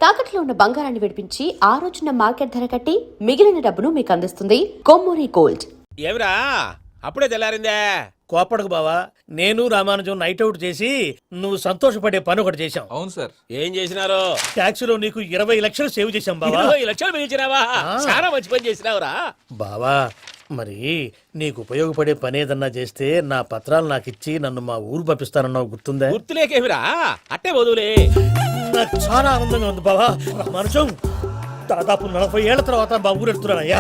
తాకట్లో ఉన్న బంగారాన్ని విడిపించి ఆ రోజున మార్కెట్ ధర కట్టి మిగిలిన డబ్బును మీకు అందిస్తుంది కొమ్మూరి గోల్డ్. ఏమిరా అప్పుడే తెల్లారిందే? కోపడకు బావా, నేను రామానుజం నైట్ అవుట్ చేసి నువ్వు సంతోషపడే పని ఒకటి చేశాం. అవును సార్. ఏం చేసినారు? ట్యాక్సీలో నీకు 20 లక్షలు సేవ్ చేశాం బావా. 20 లక్షలు మిగిల్చినావా? చాలా మంచి పని చేసినావురా బావా. మరి నీకు ఉపయోగపడే పని ఏదన్నా చేస్తే నా పత్రాలు నాకు ఇచ్చి నన్ను మా ఊరు పంపిస్తానన్నావు, గుర్తుందా? గుర్తులేకేమిరా, అట్టే వదులే. నాకు చాలా ఆనందంగా ఉంది బావా. రామానుజం, దాదాపు 40 ఏళ్ల తర్వాత మా ఊరు వెళ్తున్నానయ్యా.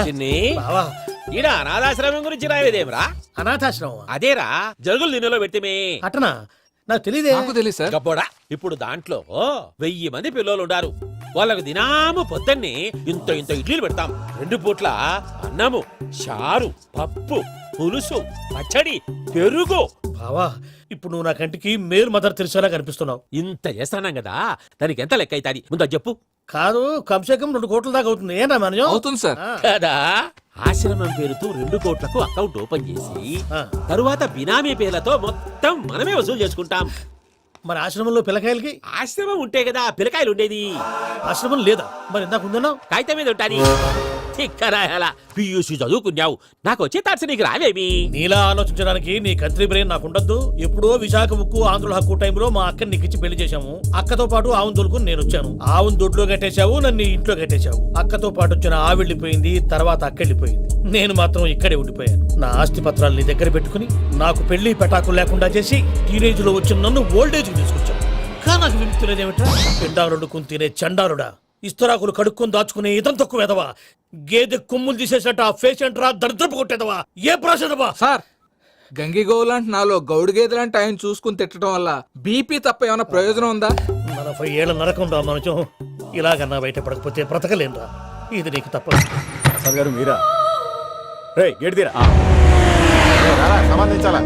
బావా, ఈడ అనాథాశ్రమం గురించి రాయలేదేమిరా? అనాథాశ్రమం అదేరా, జరుగులు దీనిలో పెట్టిమే. అటనా? నాకు తెలియదే. నాకు తెలియదు సార్. గబ్బోడా, ఇప్పుడు దాంట్లో 1000 మంది పిల్లలు ఉండారు. వాళ్ళకు దినాము పొద్దున్నే ఇంత ఇంత ఇడ్లీలు పెడతాం. 2 పూట్ల అన్నము, చారు, పప్పు, పులుసు, పచ్చడి, పెరుగు. బావా, ఇప్పుడు నువ్వు నా కంటికి మేలు మదర్ తెరిసేలా కనిపిస్తున్నావు. ఇంత చేస్తానం కదా, దానికి ఎంత లెక్క అవుతుంది ముందు చెప్పు. కాదు, కమ్సే కమ్ 2 కోట్ల దాకా అవుతుంది. ఏనా మనజం? అవుతుంది సార్. కదా, ఆశ్రమం పేరుతో 2 కోట్లకు అకౌంట్ ఓపెన్ చేసి తరువాత బినామీ పేర్లతో మొత్తం మనమే వసూలు చేసుకుంటాం. మరి ఆశ్రమంలో పిల్లకాయలకి? ఆశ్రమం ఉంటే కదా పిల్లకాయలు ఉండేది. ఆశ్రమం లేదా? మరి ఇందాక ఉందన్నావు. కాగితం మీద ఉంటాని. తిక్కరాయాల పియూసీ చదువుకున్నావు, నాకు వచ్చే తాట్స్ నీకు రావేమి? నీలా ఆలోచించడానికి నీ కంట్రీ బ్రెయిన్ నాకు ఉండద్దు. ఎప్పుడో విశాఖ ఉక్కు ఆంధ్రుల హక్కు టైంలో మా అక్కని నీకిచ్చి పెళ్లి చేశాము. అక్కతో పాటు ఆవును దొడుకుని నేను వచ్చాను. ఆవును దొడ్లో కట్టేశావు, నన్ను ఇంట్లో కట్టేశావు. అక్కతో పాటు వచ్చిన ఆవు వెళ్ళిపోయింది, తర్వాత అక్క వెళ్ళిపోయింది. నేను మాత్రం ఇక్కడే ఉండిపోయాను. నా ఆస్తి పత్రాలు నీ దగ్గర పెట్టుకుని నాకు పెళ్లి పెటాకులు లేకుండా చేసి టీనేజ్ లో వచ్చిన నన్ను ఓల్డేజ్ తీసుకొచ్చావు. కానీ నాకు విముక్తి లేదేమిట్రా? పిండారుడుకుని తినే చండారుడా, ఇస్తరాకులు కడుక్కొని దాచుకునే ఇదం తక్కువ ఎదవా, గేదె కొమ్ములు తీసేసట ఆ పేషెంట్ రా దరిద్రపు కొట్టేదవా, ఏ ప్రాసెదవా? సార్, గంగిగోవులాంటి నాలో గౌడు గేదెలాంటి ఆయన చూసుకుని తిట్టడం వల్ల బీపీ తప్ప ఏమైనా ప్రయోజనం ఉందా? 40 ఏళ్ల నరకం రా మనచం. ఇలాగన్నా బయటపడకపోతే బ్రతకలేనురా. ఇది నీకు తప్పదు. సార్ గారు మీరా? రే గేట్ తీరా, సంబంధించాలా?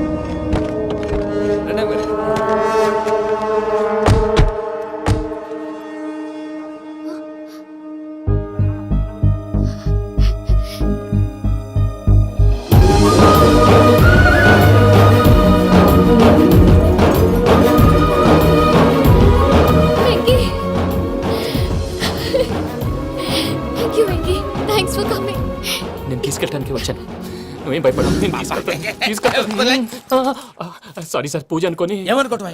నేను తీసుకెళ్ళడానికి వచ్చాను, నువ్వేం భయపడవు. సారీ సార్, పూజ అనుకోని. ఏమనుకోవటం?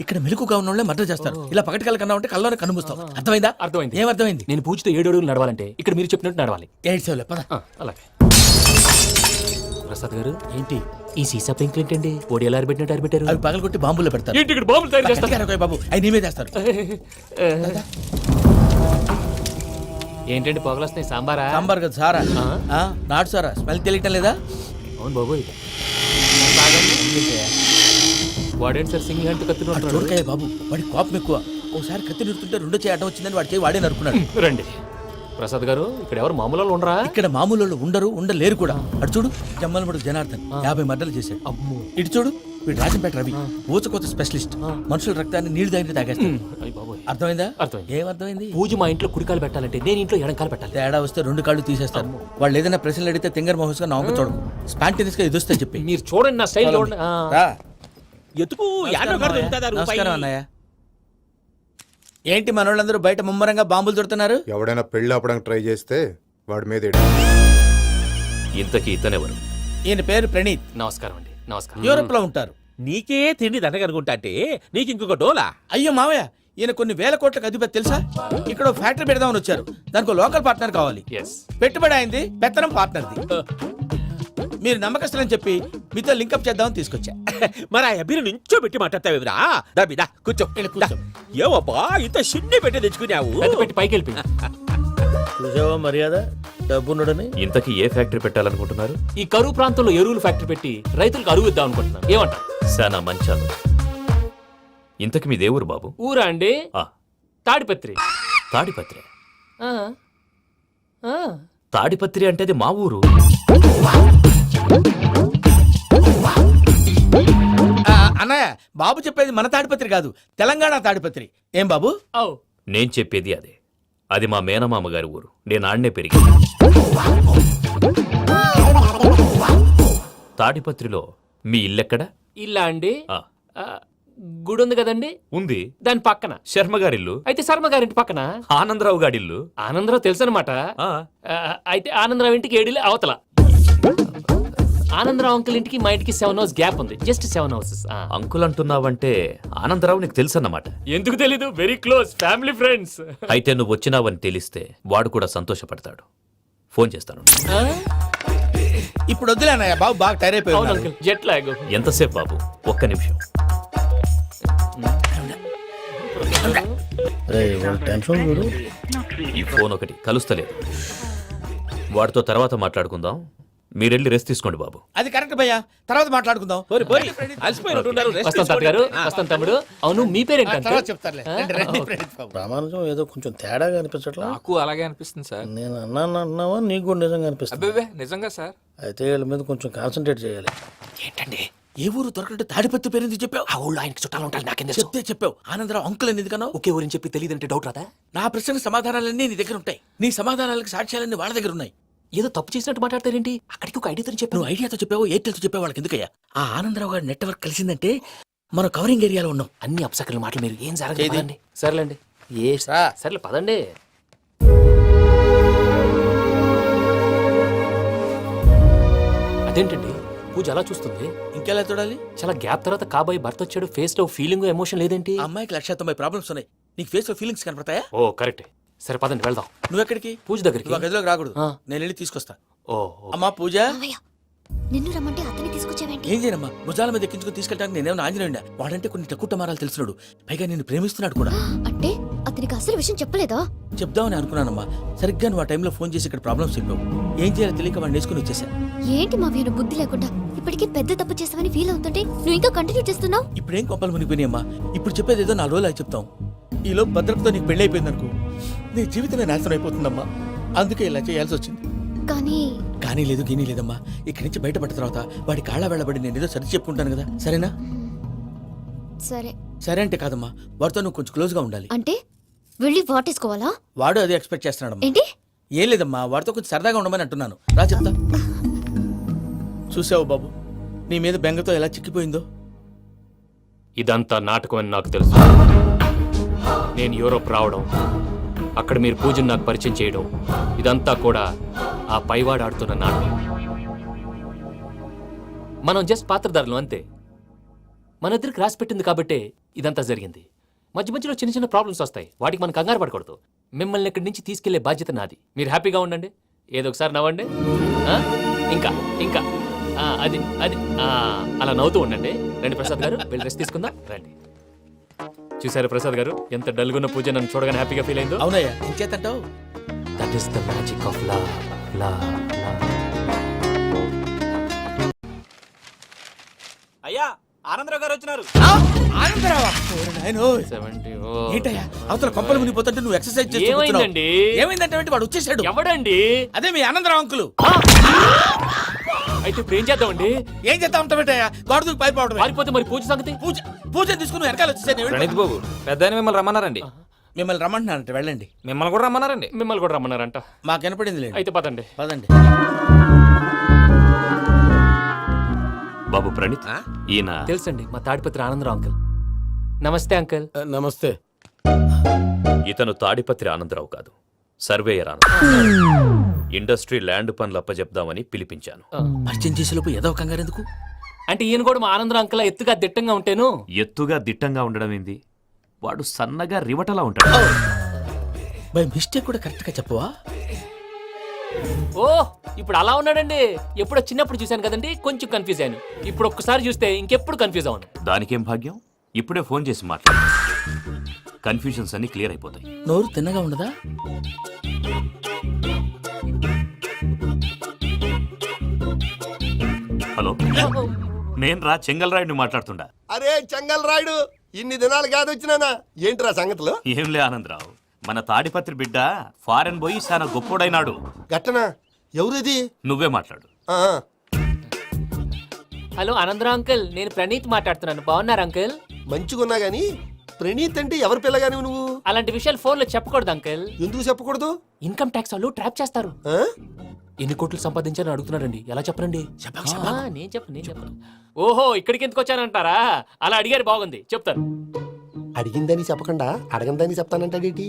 ఇక్కడ మెలుకుగా ఉన్న వాళ్ళే మర్డర్ చేస్తారు. ఇలా పగటి కళ్ళ కన్నా ఉంటే కళ్ళలోనే కనుమూస్తావు. అర్థమైందా? అర్థమైంది. ఏమర్థమైంది? నేను పూజతో 7 అడుగులు నడవాలంటే ఇక్కడ మీరు చెప్పినట్టు నడవాలి. 8 సేవలే పద. అలాగే. ప్రసాద్ గారు, ఏంటి ఈ సీసా పెంకులు ఏంటండి? పొడి ఎలా అరబెట్టినట్టు అరబెట్టారు? అవి పగలగొట్టి బాంబుల్లో పెడతారు. ఏంటి ఇక్కడ బాంబులు తయారు చేస్తారు? బాబు, అవి నీవే చేస్తారు. ఏంటండి పొగలు వస్తున్నాయి? సాంబారా? సాంబార్ కదా సారా. నాటు సారా. స్మెల్ తెలియటం లేదా? అవును బాబోయ్. వాడేంటి సార్ సింగిల్ హ్యాండ్ కత్తి చూడకాయ బాబు, వాడి కోపం ఎక్కువ. ఒకసారి కత్తి నిరుతుంటే 2 చేయి అడ్డం వచ్చిందని వాడి చేయి వాడే నరుకున్నాడు. రండి ప్రసాద్ గారు, ఇక్కడ ఎవరు మామూలు వాళ్ళు ఉండరా? ఇక్కడ మామూలు వాళ్ళు ఉండరు, ఉండలేరు కూడా. అటు చూడు, జమ్మలమడు జనార్దన్ 50 మర్డర్లు చేశాడు. అమ్మో. ఇటు చూడు, వీడు రాజంపేట రవి, ఊచకోత స్పెషలిస్ట్. మనుషుల రక్తాన్ని నీళ్లు దగ్గర తాగేస్తాడు. అర్థమైందా? అర్థమైంది. ఏమర్థమైంది? పూజ మా ఇంట్లో కుడికాలు పెట్టాలంటే నేను ఇంట్లో ఎడంకాలు పెట్టాలి. తేడా వస్తే 2 కాళ్ళు తీసేస్తారు. వాళ్ళు ఏదైనా ప్రశ్నలు అడిగితే తింగర్ మహోస్ గా నవ్వు చూడకు, స్పాంటేనియస్ గా ఎదుస్తా చెప్పి. మీరు చూడండి నా స్టైల్. ఎతుకు నమస్కారం అన్నయ్య. ఏంటి మనోళ్ళందరూ బయట ముమ్మరంగా బాంబులు దొరుకుతున్నారు? ఎవడైనా పెళ్లి ఆపడానికి ట్రై చేస్తే వాడి మీద ఇంతకీ ఇతనెవరు? ఈయన పేరు ప్రణీత్. నమస్కారం అండి. నమస్కారం. యూరోప్ లో ఉంటారు. నీకే తిండి దండగనుకుంటా అంటే నీకు ఇంకొక డోలా? అయ్యో మావయ్య, ఈయన కొన్ని వేల కోట్లకు అధిపతి తెలుసా? ఇక్కడ ఫ్యాక్టరీ పెడదామని వచ్చారు. దానికి లోకల్ పార్ట్నర్ కావాలి. పెట్టుబడి అయింది, పెత్తనం పార్ట్నర్ది. మీరు నమ్మకస్తులని చెప్పి మీతో లింకప్ చేద్దామని తీసుకొచ్చా. మరి ఆ అబ్బిని నుంచో పెట్టి మాట్లాడతావేమిరా? దాబిదా కూర్చో. ఏవబ్బా ఇంత సిన్ని పెట్టి తెచ్చుకున్నావు? పెట్టి పైకి వెళ్ళి. చూసావా మర్యాద, డబ్బున్నడని. ఇంతకీ ఏ ఫ్యాక్టరీ పెట్టాలనుకుంటున్నారు? ఈ కరువు ప్రాంతంలో ఎరువులు ఫ్యాక్టరీ పెట్టి రైతులకు అరువు ఇద్దాం అనుకుంటున్నాను. ఏమంటారు? శానా మంచాలు. ఇంతకి మీ దేవురు బాబు? ఊరా అండి? తాడిపత్రి. తాడిపత్రి? తాడిపత్రి అంటే అది మా ఊరు. అన్నయ్య, బాబు చెప్పేది మన తాడిపత్రి కాదు, తెలంగాణ తాడిపత్రి. ఏం బాబు? నేను చెప్పేది అదే. అది మా మేనమామ గారి ఊరు. నేను ఆడనే పెరిగాను. తాడిపత్రిలో మీ ఇల్లెక్కడ? ఇల్లా అండి? గుడి ఉంది కదండి ఉంది. దాని పక్కన. శర్మ గారిల్లు. అయితే శర్మ గారింటి పక్కన. ఆనందరావు గారిల్లు. ఆనందరావు తెలుసు అనమాట. ఆ, అయితే ఆనందరావు ఇంటికి 7 అవతల. ఆనందరావు అంకుల్ ఇంటికి మా ఇంటికి 7 hours గ్యాప్ ఉంది. Just 7 houses. అంకుల్ అంటున్నావంటే ఆనందరావు నీకు తెలుసన్నమాట. ఎందుకు తెలీదు? Very close family friends. అయితే నువ్వు వచ్చినావని తెలిస్తే వాడు కూడా సంతోషపడతాడు. ఫోన్ చేస్తాను. ఇప్పుడు వద్దులేనయ్య బాబు, బాగా టైర్ అవును అయిపోయి అంకుల్, జెట్ లాగ్. ఎంతసేపు బాబు? ఒక్క నిమిషం. టెన్షన్ చూడు. ఈ ఫోన్ ఒకటి కలుస్తలేదు. వాడితో తర్వాత మాట్లాడుకుందాం. మీరెళ్ళి రెస్ట్ తీసుకోండి బాబు. అది కరెక్ట్ భయ్యా, తర్వాత మాట్లాడుకుందాం. పోరి పోరి అలసిపోయినట్టున్నారు. రెస్ట్ వస్తాం తాత గారు, వస్తాం తమ్ముడు. అవును మీ పేరేంటి తర్వాత అంకుల్? చెప్తారులే. రండి, రండి, ప్రణీత్ బాబు. ప్రామాణికం ఏదో కొంచెం తేడాగా అనిపించట్లా. నాకు అలాగే అనిపిస్తుంది సార్. నేను అన్నావా నీకు కూడా నిజంగా అనిపిస్తుంది. అబ్బే నిజంగా సార్. అయితే వీళ్ళ మీద కొంచెం కాన్సన్ట్రేట్ చేయాలి. ఏంటండి ఏ ఊరు దొరకట్టు తాడిపత్రి పేరు ఎందుకు చెప్పావు? ఆ ఊళ్ళో ఆయనకి చుట్టాలు ఉంటారు. నాకేం చెప్తే చెప్పావు. ఆనందరావు అంకుల్ అని ఎందుకన్నావు? ఒకే ఊరిని చెప్పి తెలియదంటే డౌట్ రాదా? నా ప్రశ్నకు సమాధానాలన్నీ నీ దగ్గర ఉంటాయి. నీ సమాధానాలకు సాక్ష్యాలన్నీ వాళ్ళ దగ్గర ఉన్నాయి. ఏదో తప్పు చేసినట్టు మాట్లాడతారేంటి? అక్కడికి ఒక ఐడియాతో చెప్పాను. నువ్వు ఐడియాతో చెప్పావు, ఎయిర్టెల్తో చెప్పావు, వాళ్ళకి ఎందుకయ్యా? ఆ ఆనందరావు గారి నెట్వర్క్ కలిసిందంటే మనం కవరింగ్ ఏరియాలో ఉన్నాం. అన్ని అప్సకల మాటలు మీరు ఏం జరగదండి. సర్లేండి. ఏ సర్లే పదండి. అదేంటండి పూజ అలా చూస్తుంది? ఇంకెలా చూడాలి? చాలా గ్యాప్ తర్వాత కాబోయే భర్త వచ్చాడు. ఫేస్ లో ఫీలింగ్ ఎమోషన్ లేదేంటి? ఆ అమ్మాయికి 190 ప్రాబ్లమ్స్ ఉన్నాయి. నీకు ఫేస్ లో ఫీలింగ్స్ కనపడతాయా? ఓ కరెక్ట్. సరే పదండి వెళ్దాం. నువ్వెక్కడికి? పూజ దగ్గరికి. నువ్వు ఆ గదిలోకి రాకూడదు. ఆ. నేను వెళ్ళి తీసుకొస్తా. ఓ అమ్మా పూజ, మావయ్య, నిన్ను రమ్మంటే అతన్ని తీసుకొచ్చావేంటి? ఏం చేయనమ్మా? భుజాల మీద ఎక్కించుకుని తీసుకెళ్ళడానికి నేనేమన్నా ఆంజనేయుడా? వాడంటే కొన్ని తక్కువ టమారాలు తెలిసినాడు. పైగా నిన్ను ప్రేమిస్తున్నాడు కూడా. అంటే అతనికి అసలు విషయం చెప్పలేదా? చెప్దామని అనుకున్నానమ్మా. సరిగ్గా నువ్వు ఆ టైంలో ఫోన్ చేసి ఇక్కడ ప్రాబ్లమ్స్ చెప్పావు. ఏం చేయాలో తెలియక వాడిని వేసుకుని వచ్చేసా. ఏంటి మావయ్య నువ్వు బుద్ధి లేకుండా ఇప్పటికీ పెద్ద తప్పు చేస్తావని ఫీల్ అవుతుంటే నువ్వు ఇంకా కంటిన్యూ చేస్తున్నావు? ఇప్పుడేం కొప్పలు మునిగిపోయినాయమ్మా. ఇప్పుడు చెప్పేది ఏదో 4 రోజులు చెప్తాం. ఈలో భద్రతతో నీకు పెళ్లి అయిపోయింది అనుకో, నీ జీవితమే నాశనం అయిపోతుందమ్మా. అందుకే ఇలా చేయాల్సి వచ్చింది. కానీ లేదు గీనీ లేదమ్మా. ఇక్కడి నుంచి బయటపడ్డ తర్వాత వాడి కాళ్ళ వెళ్ళబడి నేను ఏదో సరి చెప్పుకుంటాను కదా, సరేనా? సరే. సరే అంటే కాదమ్మా, వాడితో నువ్వు కొంచెం క్లోజ్ గా ఉండాలి. అంటే వెళ్ళి వాటేసుకోవాలా? వాడు అదే ఎక్స్పెక్ట్ చేస్తున్నాడమ్మా. ఏంటి? ఏం లేదమ్మా, వాడితో కొంచెం సరదాగా ఉండమని అంటున్నాను. రా చెప్తా. చూసావు బాబు, నీ మీద బెంగతో ఎలా చిక్కిపోయిందో. ఇదంతా నాటకం అని నాకు తెలుసు. నేను యూరోప్ రావడం, అక్కడ మీరు పూజను నాకు పరిచయం చేయడం, ఇదంతా కూడా ఆ పైవాడు ఆడుతున్న నాటకం. మనం జస్ట్ పాత్రధారులు అంతే. మన ఇద్దరికి రాసి పెట్టింది కాబట్టే ఇదంతా జరిగింది. మధ్య మధ్యలో చిన్న చిన్న ప్రాబ్లమ్స్ వస్తాయి. వాటికి మనం కంగారు పడకూడదు. మిమ్మల్ని ఇక్కడి నుంచి తీసుకెళ్లే బాధ్యత నాది. మీరు హ్యాపీగా ఉండండి. ఏదో ఒకసారి నవ్వండి. ఆ? ఇంకా ఇంకా అది అది అలా నవ్వుతూ ఉండండి. రండి ప్రసాద్ గారు, వెళ్ళి రెస్ట్ తీసుకుందాం. రండి. చూసారు ప్రసాద్ గారు, ఎంత డల్గున్న పూజ నన్ను చూడగానే హ్యాపీగా ఫీల్ అయిందో. అవునయ్యా, ఇంకేతంటావు? That is the magic of love. అయ్యా ఆనందరావు గారు వచ్చినారు. ఆనందరావా? ఓరి నాయనో. 70. ఏంటయ్యా అవతల కొంపలు మునిగిపోతుంటే నువ్వు ఎక్సర్సైజ్ చేస్తూ కూర్చున్నావు. ఏమైందండి? ఏమైందంటే వాడు వచ్చేసాడు. ఎవడండి? అదే మీ ఆనందరావు అంకులు. అయితే ఇప్పుడు ఏం చేద్దామండి? ఏం చేస్తా ఉంటావేటయ్యా? గోడకు పైపోవడం. పారిపోతే మరి పూజ సంగతి? పూజ తీసుకుని వెనకాల వచ్చేసాను. ప్రణీత్ బాబు, పెద్ద మిమ్మల్ని రమ్మన్నారండి. మిమ్మల్ని రమ్మంటున్నారంటే వెళ్ళండి. మిమ్మల్ని కూడా రమ్మన్నారండి. మిమ్మల్ని కూడా రమ్మన్నారంట. మాకు వినపడింది లేదు. అయితే పదండి. పదండి. బాబు ప్రణీత్, ఈయన తెలుసండి, మా తాడిపత్రి ఆనందరావు అంకుల్. నమస్తే అంకుల్. నమస్తే. ఇతను తాడిపత్రి ఆనందరావు కాదు, సర్వేయర్ ఆనందరావు. ఇండస్ట్రీ ల్యాండ్ పనులు అప్పజెప్దామని పిలిపించాను. పరిచయం చేసేలోపు ఏదో కంగారు ఎందుకు? అంటే ఈయన కూడా మా ఆనందరావు అంకుల్ ఎత్తుగా దిట్టంగా ఉంటేను. ఎత్తుగా దిట్టంగా ఉండడం ఏంది? వాడు సన్నగా రివటలా ఉంటాడు. బై మిస్టేక్ కూడా కరెక్ట్ గా చెప్పవా? ఓ ఇప్పుడు అలా ఉన్నాడండి. ఎప్పుడో చిన్నప్పుడు చూశాను కదండి, కొంచెం కన్ఫ్యూజ్ అయ్యాను. ఇప్పుడు ఒక్కసారి చూస్తే ఇంకెప్పుడు కన్ఫ్యూజ్ అవ్వను. దానికేం భాగ్యం, ఇప్పుడే ఫోన్ చేసి మాట్లాడు. కన్ఫ్యూజన్స్ అన్ని క్లియర్ అయిపోతాయి. నోరు తిన్నగా ఉండదా? హలో, నేను రా చెంగల్రాయుడిని మాట్లాడుతుండా. అరే చెంగల్ రాయుడు, ఇన్ని దినాలు కాదు వచ్చినానా? ఏంట్రా సంగతులు? ఏంలే ఆనందరావు, మన తాడిపత్రి బిడ్డ ఫారెన్ పోయి చాలా గొప్పోడైనాడు. గట్టనా? ఎవరిది? నువ్వే మాట్లాడు. ఆ, హలో ఆనందరావు అంకుల్, నేను ప్రణీత్ మాట్లాడుతున్నాను. బాగున్నారు అంకుల్? మంచిగున్నా గాని ప్రణీత్ అంటే ఎవరి పిల్లగాని నువ్వు? అలాంటి విషయాలు ఫోన్లో చెప్పకూడదు అంకుల్. ఎందుకు చెప్పకూడదు? ఇన్కమ్ ట్యాక్స్ వాళ్ళు ట్రాప్ చేస్తారు. ఆ? ఎన్ని కోట్లు సంపాదించాలని అడుగుతున్నాడండి ఎలా చెప్పరండి నేను చెప్పను ఓహో ఇక్కడికి ఎందుకు వచ్చానంటారా అలా అడిగారు బాగుంది చెప్తాను. అడిగిందని చెప్పకుండా అడగందని చెప్తానంటాడేటి?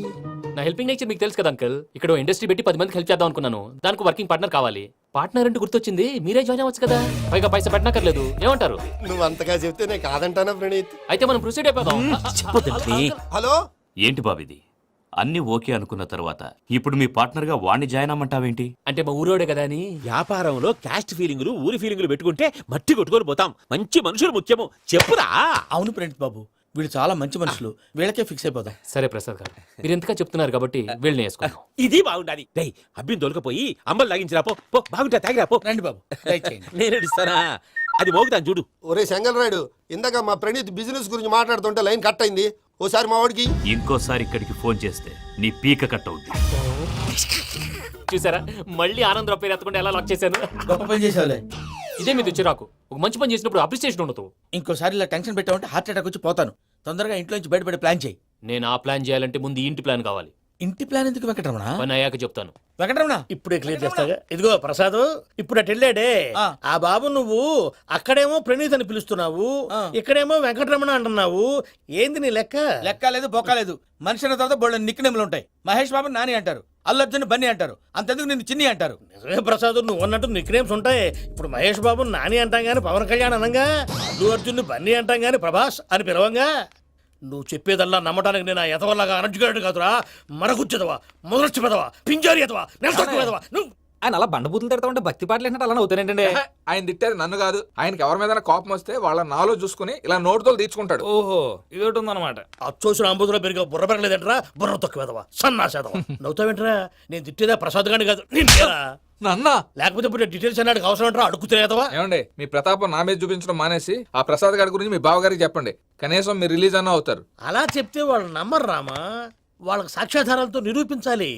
నా హెల్పింగ్ నేచర్ మీకు తెలుసు కదా అంకల్. ఇక్కడ ఇండస్ట్రీ పెట్టి 10 మందికి హెల్ప్ చేద్దాం అనుకున్నాను. దానికి వర్కింగ్ పార్ట్నర్ కావాలి. పార్ట్నర్ అంటే గుర్తొచ్చింది మీరే జాయిన్ అవ్వచ్చు కదా, పైగా పైసా పెట్టనక్కర్లేదు. ఏమంటారు? నువ్వు అంతగా చెప్తే నేను కాదంటానా ప్రణీత్? అయితే మనం ప్రొసీడ్ అయిపోదాం. చెప్పొద్దండి. హలో, ఏంటి బాబిది అన్ని ఓకే అనుకున్న తర్వాత ఇప్పుడు మీ పార్ట్నర్గా వాణ్ణి జాయిన్ అమ్మంటావేంటి? అంటే మా ఊరోడే కదా అని. వ్యాపారంలో క్యాస్ట్ ఫీలింగులు ఊరి ఫీలింగులు పెట్టుకుంటే మట్టి కొట్టుకొని పోతాం. మంచి మనుషులు ముఖ్యము. చెప్పురా. అవును ప్రణీత్ బాబు, వీళ్ళు చాలా మంచి మనుషులు, వీళ్ళకే ఫిక్స్ అయిపోదాం. సరే ప్రసాద్ గారు మీరు ఎంతగా చెప్తున్నారు కాబట్టి వీళ్ళని వేసుకుందాం. ఇది బాగుండాలి. డై అబ్బిని దొలకపోయి అమ్మలు లాగించిరా పో. పో బాగుంటా తాగిరా పో. రండి బాబు, దయచేయండి. నేను ఇస్తానా? అది మోగుతాను చూడు. ఒరే చెంగల్ రాయుడు, ఇందాక మా ప్రణీత్ బిజినెస్ గురించి మాట్లాడుతుంటే లైన్ కట్ అయింది. ఓసారి మా వాడికి ఇంకోసారి ఇక్కడికి ఫోన్ చేస్తే నీ పీక కట్ అవుద్ది. చూసారా మళ్ళీ ఆనందరావు పేరు ఎత్తకుండా ఎలా లాక్ చేశాను. గొప్ప పని చేసావులే. ఇదే మీద చిరాకు. ఒక మంచి పని చేసినప్పుడు అప్రిసియేషన్ ఉండదు. ఇంకోసారి ఇలా టెన్షన్ పెట్టామంటే హార్ట్ అటాక్ వచ్చి పోతాను. తొందరగా ఇంట్లో నుంచి బయటపడే ప్లాన్ చేయి. నేను ఆ ప్లాన్ చేయాలంటే ముందు ఈ ఇంటి ప్లాన్ కావాలి. ఇంటి ప్లాన్ ఎందుకు వెంకటరమణ? పని అయ్యాక చెప్తాను. వెంకటరమణ ఇప్పుడే క్లియర్ చేస్తాగా. ఇదిగో ప్రసాద్, ఇప్పుడు అటు వెళ్ళాడే ఆ. ఆ బాబు, నువ్వు అక్కడేమో ప్రణీత్ అని పిలుస్తున్నావు, ఆ. ఇక్కడేమో వెంకటరమణ అంటున్నావు. ఏంది నీ లెక్క? లెక్క లేదు బొక్క లేదు. మనిషి అన్న తర్వాత బోళ్ళ నిక్నెములు ఉంటాయి. మహేష్ బాబు నాని అంటారు, అల్లు అర్జున్ బన్నీ అంటారు, అంతెందుకు నిన్ను చిన్ని అంటారు. నిజమే ప్రసాద్, నువ్వు అన్నట్టు నిక్నేమ్స్ ఉంటాయి. ఇప్పుడు మహేష్ బాబు నాని అంటాం గాని పవన్ కళ్యాణ్ అనంగా, అల్లు అర్జున్ బన్నీ అంటాం గాని ప్రభాస్ అని పిలవంగా. నువ్వు చెప్పేదల్లా నమ్మటానికి నేను ఎతవల్లాగా అనర్జుగాడు కాదురా. మరగుచ్చదవా, మొదలచ్చి పెదవా, పింజారి ఎదవా, నెలసొక్కు పెదవా నువ్వు. ఆయన అలా బండబూతులు తిడతా ఉంటే భక్తి పాటలు ఏంటంటే అలా అవుతానంటే ఆయన తిట్టేది నన్ను కాదు. ఆయనకి ఎవరి మీద కోపం వస్తే వాళ్ళ నాలో చూసుకుని ఇలా నోటుతో తీర్చుకుంటాడు. ఓహో, ఇది ఒకటి ఉందన్నమాట. అచ్చోసిన అంబుదులో పెరిగా బుర్ర పెరగలేదంటరా, బుర్ర తొక్కు పెదవా, సన్నాసేదవా. నవ్వుతావేంట్రా? నేను తిట్టేదా ప్రసాద్ గాని కాదు నిన్నేరా. నన్నా లేకపోతే ఇప్పుడు డీటెయిల్స్ అన్నాడు అవసరం అంటారా? అడుగుతులేదవా. ఏమండి, మీ ప్రతాపం నా మీద చూపించడం మానేసి ఆ ప్రసాద్ గారి గురించి మీ బావగారికి చెప్పండి. కనీసం మీరు రిలీజ్ అన్న అవుతారు. అలా చెప్తే వాళ్ళు నమ్మరు రామా. వాళ్ళకి సాక్ష్యాధారాలతో నిరూపించాలి.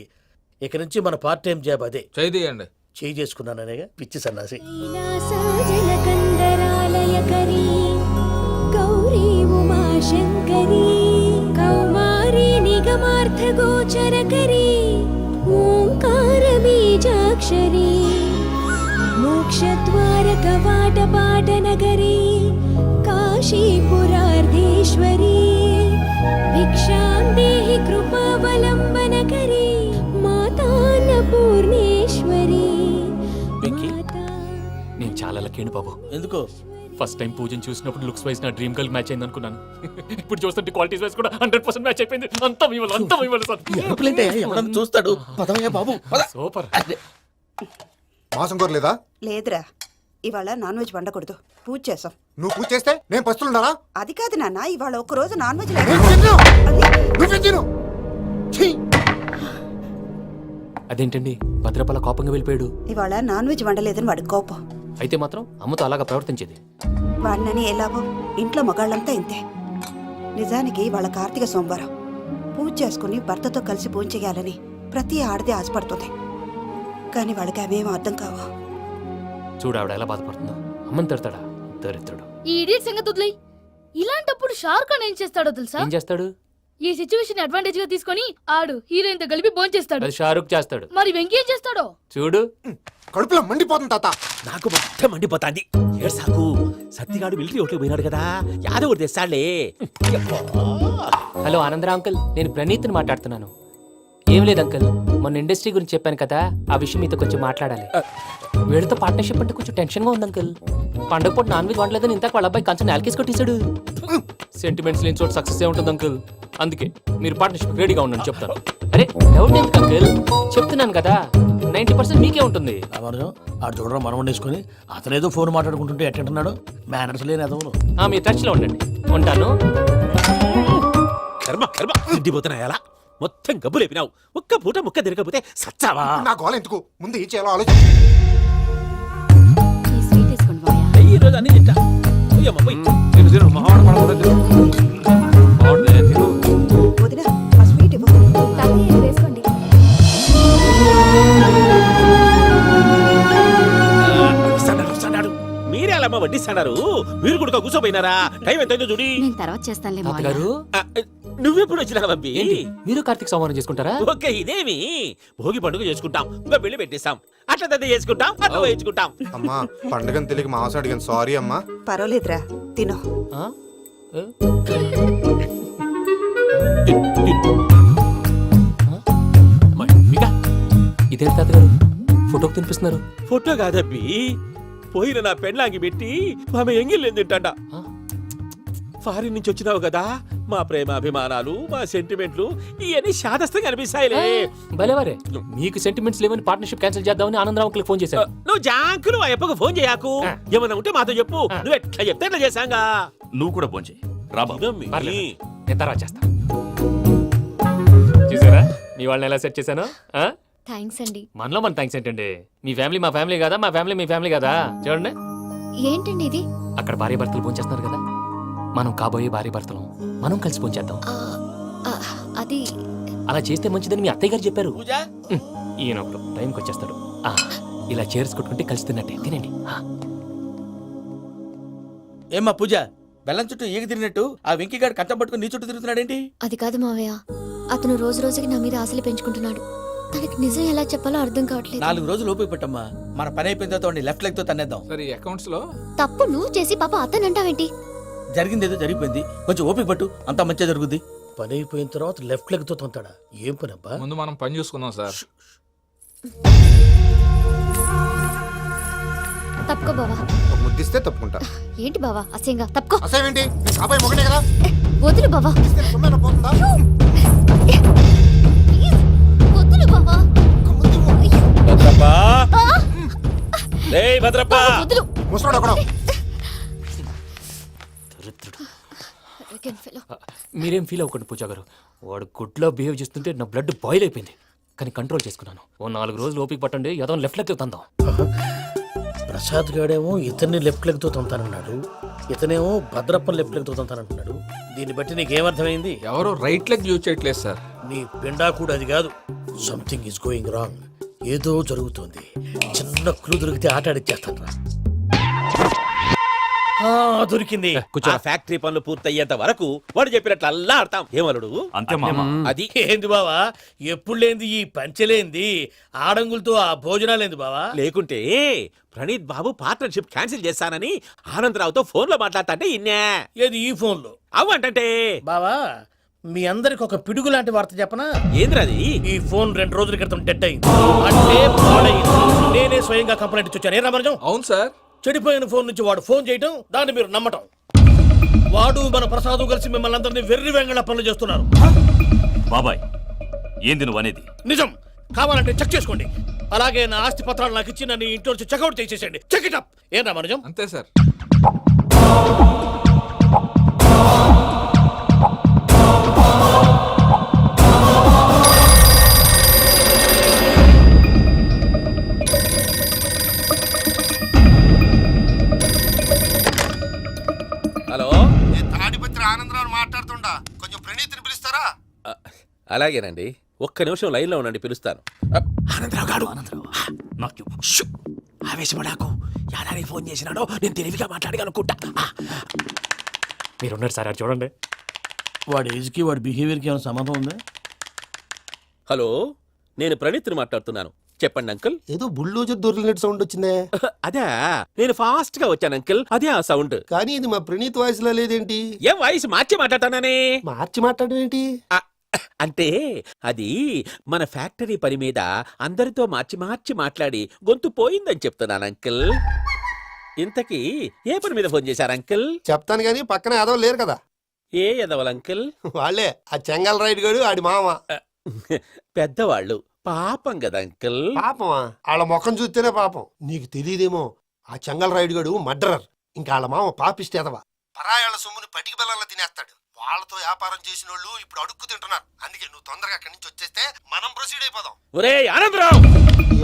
ఇక నుంచి మన పార్ట్ టైం జాబ్ అదే. చేయండి. చేయి చేసుకున్నాననేగా పిచ్చి సన్నాసి. కైలాసజలకందరాలయకరీ గౌరీ ఉమాశంకరీ కౌమారీ నిగమార్థగోచరకరీ ఓంకార బీజాక్షరీ మోక్షద్వారకవాటపాటనగరీ కాశీపురార్ధేశ్వరీ భిక్షాం దేహి కృపావలంబనకరీ మాతాన్నపూర్ణేశ్వరీ. నేను చాలా లక్కీని బాబు. ఎందుకు? ఫస్ట్ టైం పూజను చూసినప్పుడు లుక్స్ వైజ్ నా డ్రీమ్ గర్ల్ మ్యాచ్ అయింది అనుకున్నాను. ఇప్పుడు చూస్తుంటే క్వాలిటీస్ వైజ్ కూడా 100% మ్యాచ్ అయిపోయింది. అంతా ఇవ్వాలి సార్. ఎవడన్నా చూస్తాడు. పదవయ్యా బాబు, పద. సూపర్. మాసం కోరలేదా? లేదురా, ఇవాళ నాన్ వెజ్ వండకూడదు, పూజ చేసాం. నువ్వు పూజ చేస్తే నేను పస్తులున్నారా? అది కాదు నాన్న, ఇవాళ ఒక రోజు నాన్ వెజ్ అదేంటండి భద్రపల కోపంగా వెళ్ళిపోయాడు. ఇవాళ నాన్ వెజ్ వండలేదని వాడి కోపం. అయితే మాత్రం అమ్మతో అలాగా ప్రవర్తించేది. వాడినని ఎలాగో ఇంట్లో మగాళ్ళంతా ఇంతే. నిజానికి వాళ్ళ కార్తీక సోమవారం పూజ చేసుకుని భర్తతో కలిసి పూజ చేయాలని ప్రతి ఆడది ఆశపడుతుంది. కానీ వాళ్ళకి అవేమో అర్థం కావు. చూడు ఆవిడ ఎలా బాధపడుతుందో. అమ్మని తిడతాడా దరిద్రుడు. ఈ ఇడియట్ సంగతి వదిలేయ్. ఇలాంటప్పుడు షారుఖ్ ఖాన్ ఏం చేస్తాడో తెలుసా? ఏం చేస్తాడు? ఈ సిచ్యువేషన్ అడ్వాంటేజ్ గా తీసుకొని ఆడు హీరోయిన్ తో కలిపి బోన్ చేస్తాడు. అది షారుఖ్ చేస్తాడు. మరి వెంకీ ఏం చేస్తాడో చూడు. కడుపులో మండిపోతుంది తాత. నాకు మొత్తం మండిపోతాంది. ఏడ్సాకు. సత్తిగాడు మిలిటరీ ఓట్లు పోయినాడు కదా, యాదవ్ తెస్తాడులే. హలో ఆనందరా అంకుల్, నేను ప్రణీత్ని మాట్లాడుతున్నాను. ఏం లేదు అంకుల్, మొన్న ఇండస్ట్రీ గురించి చెప్పాను కదా, ఆ విషయం మీతో కొంచెం మాట్లాడాలి. వీడితో పార్ట్నర్షిప్ అంటే కొంచెం టెన్షన్ గా ఉంది అంకుల్. పండగ పూట నాన్ వెజ్ వండలేదని ఇంతకు వాళ్ళ అబ్బాయి కంచెం నేలకేసి కొట్టేశాడు. సెంటిమెంట్స్ లేని చోట సక్సెస్ ఏ ఉంటుంది అంకుల్. అందుకే మీరు పార్ట్నర్షిప్ రెడీగా ఉండండి చెప్తాను. అరే డౌట్ ఎందుకు అంకుల్, చెప్తున్నాను కదా 90% మీకే ఉంటుంది. ఆడు చూడడం మనం వండేసుకుని అతనేదో ఫోన్ మాట్లాడుకుంటుంటే ఎట్టంటున్నాడు. మేనర్స్ లేని అదవులు. మీరు టచ్ లో ఉండండి. ఉంటాను. కర్మ కర్మ తిండిపోతున్నాయి అలా మొత్తం గబ్బు లేపినావు. ఒక్క పూట ముక్క తిరగకపోతే సచ్చావా? నా గోల ఎందుకు, ముందు ఏం చేయాలో ఆలోచించు. ఈ స్వీట్ వేసుకోండి మాయా. ఈ రోజు అన్ని తింటా. పోయమ్మ, పోయ్. వదిన, ఆ స్వీట్ ఇవ్వు. తాతయ్య వేసుకోండి. వస్తాడు. మీరే అలా వడ్డిస్తాడారు. మీరు కూడా కూర్చోపోయినారా? టైం ఎంతైందో చూడి. నేను తర్వాత చేస్తానులే మాయా. తాతగారు నువ్వెప్పుడు వచ్చినా బంబి ఏంటి మీరు కార్తీక్ సంహారం చేసుకుంటారా? ఓకే ఇదేమి భోగి పండుగ చేసుకుంటాం ఇంకా పెళ్లి పెట్టేస్తాం అట్లా దద్ద చేసుకుంటాం అట్లా వేయించుకుంటాం. అమ్మా పండుగని తెలియక మాంసం అడిగాను సారీ అమ్మా. పర్వాలేదురా తినో. ఆ? ఏ? ఇదేంటి తాతగారు ఫోటోకి తినిపిస్తున్నారు? ఫోటో కాదబ్బి పోయిన నా పెళ్ళాంగి పెట్టి ఆమె ఎంగిల్లేం తింటాడ. ఫారిన్ నుంచి వచ్చినావు కదా మా ప్రేమ అభిమానాలు మా సెంటిమెంట్లు ఇవన్నీ శాదస్తంగా అనిపిస్తాయిలే. భలేవారే మీకు సెంటిమెంట్స్ లేవని పార్ట్నర్షిప్ క్యాన్సిల్ చేద్దామని ఆనందరావు అంకుల్కి ఫోన్ చేశారు. నువ్వు జాంకులు ఆ అప్పకు ఫోన్ చేయకు. ఏమన్నా ఉంటే మాతో చెప్పు. నువ్వు ఎట్లా చెప్తే ఎట్లా చేశాంగా. నువ్వు కూడా ఫోన్ చేయి రాబా. పర్లేదు, నేను తర్వాత చేస్తా. చూసారా మీ వాళ్ళని ఎలా సెట్ చేశాను? థ్యాంక్స్ అండి. మనలో మన థ్యాంక్స్ ఏంటండి? మీ ఫ్యామిలీ మా ఫ్యామిలీ కదా, మా ఫ్యామిలీ మీ ఫ్యామిలీ కదా. చూడండి ఏంటండి ఇది? అక్కడ భార్య భర్తలు ఫోన్ చేస్తున్నారు కదా, మనం కాబోయే భార్య భర్తలు మనం కలిసి ఫోన్ చేద్దాం. ఆ, అది అలా చేస్తే మంచిదని మీ అత్తయ్య గారు చెప్పారు. పూజ ఈయన ఒకడు టైంకి వచ్చేస్తాడు. ఇలా చేర్స్ కొట్టుకుంటే కలిసి తిన్నట్టే తినండి. ఏమ్మా పూజ బెల్లం చుట్టూ ఈగ తిరిగినట్టు ఆ వెంకీగాడు కట్టం పట్టుకుని నీ చుట్టూ తిరుగుతున్నాడేంటి? అది కాదు మావయ్య, అతను రోజు రోజుకి నా మీద ఆశలు పెంచుకుంటున్నాడు. తనకి నిజం ఎలా చెప్పాలో అర్థం కావట్లేదు. 4 రోజులు ఓపిక పట్టమ్మా, మన పని అయిపోయిన తర్వాత లెఫ్ట్ లెగ్ తో తన్నేద్దాం. సరే అకౌంట్స్ లో తప్పు నువ్వు చేసి పాప అతను అంటావేంటి? జరిగింది ఏదో జరిగిపోయింది, కొంచెం ఓపిక పట్టు, అంతా మంచిగా జరుగుద్ది. పని అయిపోయిన తర్వాత లెఫ్ట్ లెగ్ తో తొంతాడా? ఏం పని అబ్బా? ముందు మనం పని చూసుకుందాం సార్. తప్పుకో బావా. ఒక ముద్దిస్తే తప్పుకుంటా. ఏంటి బావా అసహ్యంగా? తప్పుకో. అసేమేంటి నీ కాబోయే మొగనే కదా. వదులు బావా. ఇస్తే సొమ్మేనా పోతుందా? ప్లీజ్, వదులు బావా. భద్రప్ప రేయ్ భద్రప్ప వదులు. ముసరాడు ఒకడు. Arrogant fellow. మీరేం ఫీల్ అవ్వకండి పూజా గారు. వాడు గుడ్లో బిహేవ్ చేస్తుంటే నా బ్లడ్ బాయిల్ అయిపోయింది. కానీ కంట్రోల్ చేసుకున్నాను. ఓ 4 రోజులు ఓపిక పట్టండి, ఏదో లెఫ్ట్ లెగ్ తందాం. ప్రసాద్ గాడేమో ఇతన్ని లెఫ్ట్ లెగ్ తో తొంతానన్నాడు, ఇతనేమో భద్రప్పని లెఫ్ట్ లెగ్ తో తొంతానంటున్నాడు. దీన్ని బట్టి నీకేమర్థమైంది? ఎవరు రైట్ లెగ్ యూజ్ చేయట్లేదు సార్. నీ పిండా కూడా అది కాదు. Something is going wrong. ఏదో జరుగుతుంది. చిన్న క్లూ దొరికితే ఆట ఆడిచ్చేస్తాను రా. దొరికింది. ఆ ఫ్యాక్టరీ పనులు పూర్తయ్యేంత వరకు వాడు చెప్పినట్లు అల్లా ఆడతాం. ఏమలుడు అంతే మామ. అది ఏంది బావా ఎప్పుడు లేంది ఈ పంచలేంది, ఆడంగులతో ఆ భోజనాలేంది బావా? లేకుంటే ప్రణీత్ బాబు పార్ట్నర్షిప్ క్యాన్సిల్ చేస్తానని ఆనందరావుతో ఫోన్ లో మాట్లాడతాంటే ఇన్నే. ఏది ఈ ఫోన్ లో? అవ్వంటే బావా మీ అందరికి ఒక పిడుగు లాంటి వార్త చెప్పనా? ఏంద్రది? ఈ ఫోన్ 2 రోజుల క్రితం డెడ్ అయింది, అంటే పాడైంది. నేనే స్వయంగా కంప్లైంట్ ఇచ్చి వచ్చాను. ఏ రామరాజం? అవును సార్. చెడిపోయిన ఫోన్ నుంచి వాడు ఫోన్ చేయటం, దాన్ని మీరు నమ్మటం. వాడు మన ప్రసాదు కలిసి మిమ్మల్ని అందరినీ వెర్రి వెంగళ పనులు చేస్తున్నారు. బాబాయ్ ఏంది నువ్వు అనేది? నిజం. కావాలంటే చెక్ చేసుకోండి. అలాగే నా ఆస్తి పత్రాలు నాకు ఇచ్చి నన్ను ఇంట్లో నుంచి చెక్అౌట్ చేసేసండి. Check it up. ఏం రామరాజం? అంతే సార్. హలో, నేను తాడిపత్రి ఆనందరావు మాట్లాడుతుండా. కొంచెం ప్రణీతిని పిలుస్తారా? అలాగేనండి. ఒక్క నిమిషం లైన్ లో ఉండండి, పిలుస్తాను. ఆనందరావు గాడు. నాకు షూ! ఆవేశపడాకు. యాదానికి ఫోన్ చేసినాడో నేను తెలివిగా మాట్లాడగలనుకుంటా. మీరున్నారు సార్, అది చూడండి. వాడి ఏజ్కి వాడి బిహేవియర్కి ఏమైనా సంబంధం ఉందా? హలో, నేను ప్రణీత్ని మాట్లాడుతున్నాను. చెప్పండి అంకుల్. ఏదో బుల్డోజర్ దొరికినట్టు సౌండ్ వచ్చిందే. అదే నేను ఫాస్ట్ గా వచ్చాను అంకుల్, అదే ఆ సౌండ్. కానీ ఇది మా ప్రణీత్ వాయిస్ లో లేదేంటి? ఏం వాయిస్ మార్చి మాట్లాడతానని? మార్చి మాట్లాడడం ఏంటి? అంటే అది మన ఫ్యాక్టరీ పని మీద అందరితో మార్చి మార్చి మాట్లాడి గొంతు పోయిందని చెప్తున్నాను అంకుల్. ఇంతకీ ఏ పని మీద ఫోన్ చేశారు అంకుల్? చెప్తాను గానీ పక్కన ఏదో లేరు కదా. ఏ ఎదవల్ అంకుల్? వాళ్ళే ఆ చెంగల్ రైడ్ గడు ఆడి మామ. పెద్దవాళ్ళు పాపం కదా అంకుల్. పాపమా? వాళ్ళ ముఖం చూస్తేనే పాపం. నీకు తెలియదేమో, ఆ చెంగల్ రైడ్ గడు మర్డరర్. ఇంకా వాళ్ళ మామ పాపిస్తేదవా. పరాయాళ్ళ సొమ్ముని పటికి బెల్లంలో తినేస్తాడు. వాళ్ళతో వ్యాపారం చేసిన వాళ్ళు ఇప్పుడు అడుక్కు తింటున్నారు. అందుకే నువ్వు తొందరగా అక్కడి నుంచి వచ్చేస్తే మనం ప్రొసీడ్ అయిపోదాం. ఒరే ఆనందరావు!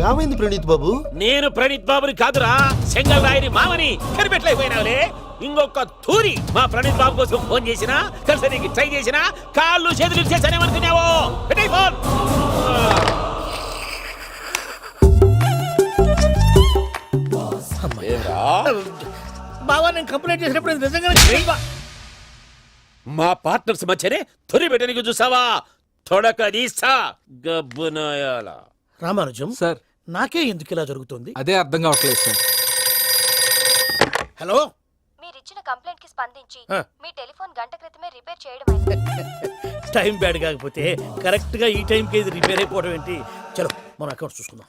ఏమైంది ప్రణీత్ బాబు? నేను ప్రణీత్ బాబుని కాదురా, సెంగల్ రాయని మామని. కనిపెట్టలేకపోయినావులే. ఇంకొక తూరి మా ప్రణీత్ బాబు కోసం ఫోన్ చేసినా, కలిసి ట్రై చేసినా కాళ్ళు చేతులు చేశానేమనుకున్నావో. పెట్టేయ్ ఫోన్. బావా నేను కంప్లైంట్ చేసినప్పుడు ఇది నిజంగానే మా పార్ట్నర్స్ మధ్యనే తొలి పెట్టడానికి చూసావా? తొడక తీస్తా గబ్బునాయాల. రామానుజం సార్ నాకే ఎందుకు ఇలా జరుగుతుంది? అదే అర్థం కావట్లేదు సార్. హలో, మీరిచ్చిన కంప్లైంట్ కి స్పందించి ఆ. మీ టెలిఫోన్ గంట క్రితమే రిపేర్ చేయడం టైం బ్యాడ్ కాకపోతే కరెక్ట్ గా ఈ టైంకి ఇది రిపేర్ అయిపోవడం ఏంటి? చలో మన అకౌంట్ చూసుకుందాం.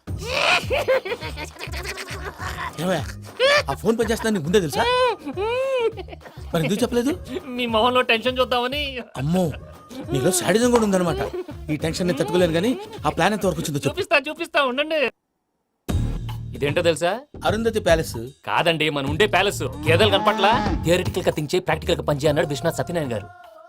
ఏమయ్య, ఆ ఫోన్ పని చేస్తున్నా నీకు ముందే తెలుసా? మరి ఎందుకు చెప్పలేదు? మీ మొహంలో టెన్షన్ చూద్దామని. అమ్మో, నీలో శాడిజం కూడా ఉందన్నమాట. ఈ టెన్షన్ నేను తట్టుకోలేను కానీ ఆ ప్లాన్ ఎంత వరకు వచ్చిందో చెప్పు. చూపిస్తా ఉండండి. ఇదేంటో తెలుసా? అరుంధతి ప్యాలెస్. కాదండి, మన ఉండే ప్యాలెస్. గేదెలు కనపట్లా? థియరిటికల్ గా థింక్ చేయి, ప్రాక్టికల్ గా పనిచేయ అన్నాడు విశ్వనాథ్ సత్యనారాయణ గారు.